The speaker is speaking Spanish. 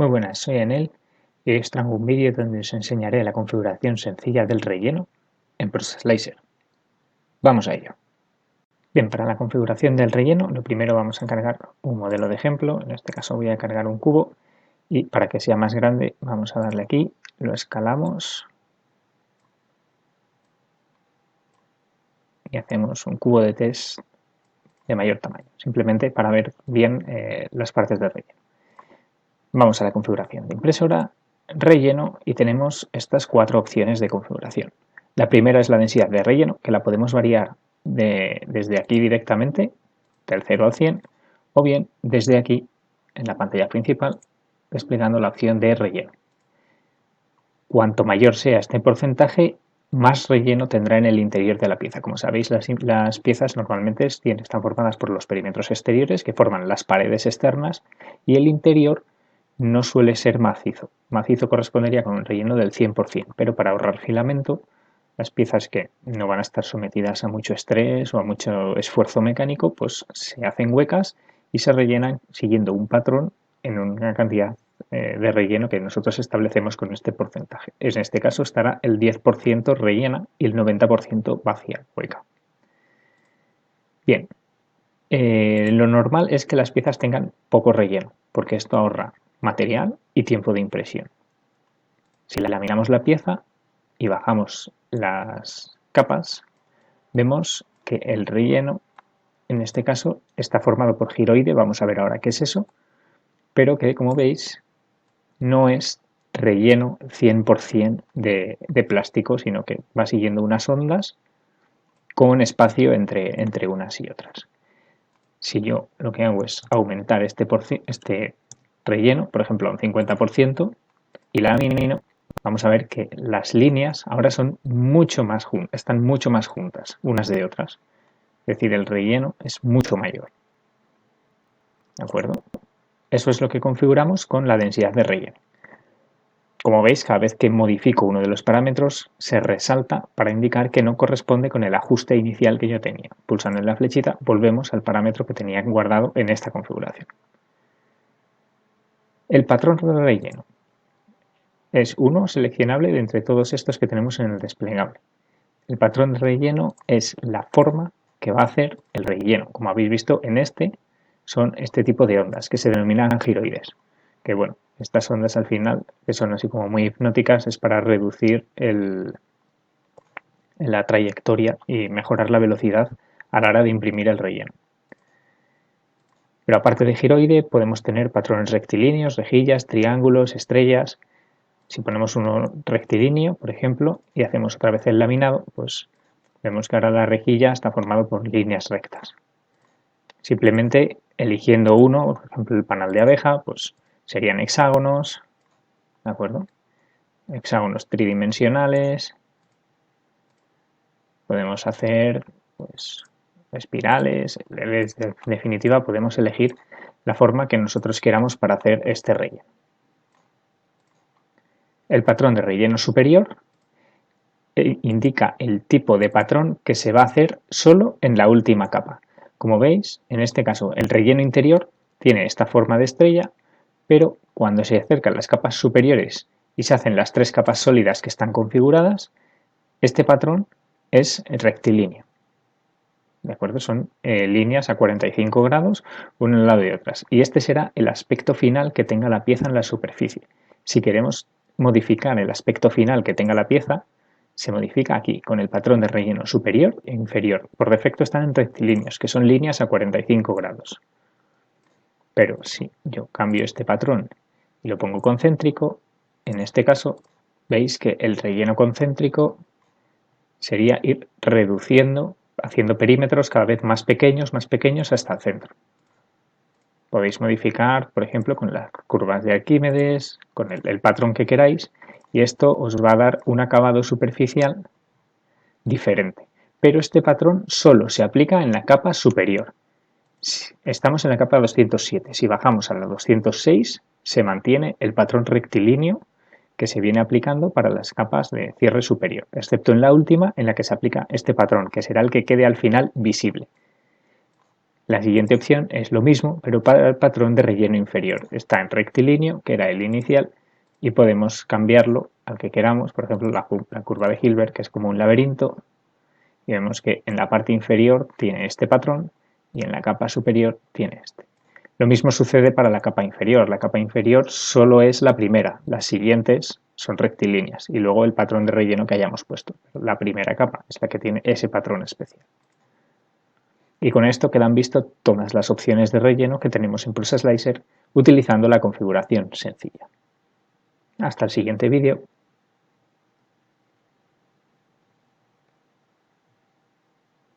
Muy buenas, soy Enel y hoy os traigo un vídeo donde os enseñaré la configuración sencilla del relleno en ProcessLaser. Vamos a ello. Bien, para la configuración del relleno, lo primero vamos a cargar un modelo de ejemplo, en este caso voy a cargar un cubo y para que sea más grande vamos a darle aquí, lo escalamos y hacemos un cubo de test de mayor tamaño, simplemente para ver bien las partes del relleno. Vamos a la configuración de impresora, relleno y tenemos estas cuatro opciones de configuración. La primera es la densidad de relleno, que la podemos variar desde aquí directamente, del 0 al 100, o bien desde aquí, en la pantalla principal, desplegando la opción de relleno. Cuanto mayor sea este porcentaje, más relleno tendrá en el interior de la pieza. Como sabéis, las piezas normalmente están formadas por los perímetros exteriores, que forman las paredes externas, y el interior no suele ser macizo. Macizo correspondería con un relleno del 100%, pero para ahorrar filamento, las piezas que no van a estar sometidas a mucho estrés o a mucho esfuerzo mecánico, pues se hacen huecas y se rellenan siguiendo un patrón en una cantidad de relleno que nosotros establecemos con este porcentaje. En este caso estará el 10% rellena y el 90% vacía, hueca. Bien, lo normal es que las piezas tengan poco relleno, porque esto ahorra material y tiempo de impresión. Si laminamos la pieza y bajamos las capas, vemos que el relleno, en este caso, está formado por giroide, vamos a ver ahora qué es eso, pero que, como veis, no es relleno 100% de plástico, sino que va siguiendo unas ondas con espacio entre unas y otras. Si yo lo que hago es aumentar este relleno, por ejemplo, a un 50%, y lamino, vamos a ver que las líneas ahora son están mucho más juntas unas de otras. Es decir, el relleno es mucho mayor. ¿De acuerdo? Eso es lo que configuramos con la densidad de relleno. Como veis, cada vez que modifico uno de los parámetros, se resalta para indicar que no corresponde con el ajuste inicial que yo tenía. Pulsando en la flechita, volvemos al parámetro que tenía guardado en esta configuración. El patrón de relleno es uno seleccionable de entre todos estos que tenemos en el desplegable. El patrón de relleno es la forma que va a hacer el relleno. Como habéis visto en son este tipo de ondas que se denominan giroides. Que bueno, estas ondas al final, que son así como muy hipnóticas, es para reducir la trayectoria y mejorar la velocidad a la hora de imprimir el relleno. Pero aparte de giroide podemos tener patrones rectilíneos, rejillas, triángulos, estrellas. Si ponemos uno rectilíneo, por ejemplo, y hacemos otra vez el laminado, pues vemos que ahora la rejilla está formada por líneas rectas. Simplemente eligiendo uno, por ejemplo el panal de abeja, pues serían hexágonos, ¿de acuerdo? Hexágonos tridimensionales. Podemos hacer pues, espirales. En definitiva, podemos elegir la forma que nosotros queramos para hacer este relleno. El patrón de relleno superior indica el tipo de patrón que se va a hacer solo en la última capa. Como veis, en este caso el relleno interior tiene esta forma de estrella, pero cuando se acercan las capas superiores y se hacen las tres capas sólidas que están configuradas, este patrón es rectilíneo. ¿De acuerdo? Son líneas a 45 grados, una al lado de otras. Y este será el aspecto final que tenga la pieza en la superficie. Si queremos modificar el aspecto final que tenga la pieza, se modifica aquí, con el patrón de relleno superior e inferior. Por defecto están en rectilíneos, que son líneas a 45 grados. Pero si yo cambio este patrón y lo pongo concéntrico, en este caso veis que el relleno concéntrico sería ir reduciendo, haciendo perímetros cada vez más pequeños hasta el centro. Podéis modificar, por ejemplo, con las curvas de Arquímedes, con el patrón que queráis, y esto os va a dar un acabado superficial diferente. Pero este patrón solo se aplica en la capa superior. Estamos en la capa 207. Si bajamos a la 206, se mantiene el patrón rectilíneo que se viene aplicando para las capas de cierre superior, excepto en la última en la que se aplica este patrón, que será el que quede al final visible. La siguiente opción es lo mismo, pero para el patrón de relleno inferior. Está en rectilíneo, que era el inicial, y podemos cambiarlo al que queramos, por ejemplo la curva de Hilbert, que es como un laberinto, y vemos que en la parte inferior tiene este patrón y en la capa superior tiene este. Lo mismo sucede para la capa inferior. La capa inferior solo es la primera, las siguientes son rectilíneas y luego el patrón de relleno que hayamos puesto. La primera capa es la que tiene ese patrón especial. Y con esto quedan vistas todas las opciones de relleno que tenemos en Prusa Slicer utilizando la configuración sencilla. Hasta el siguiente vídeo.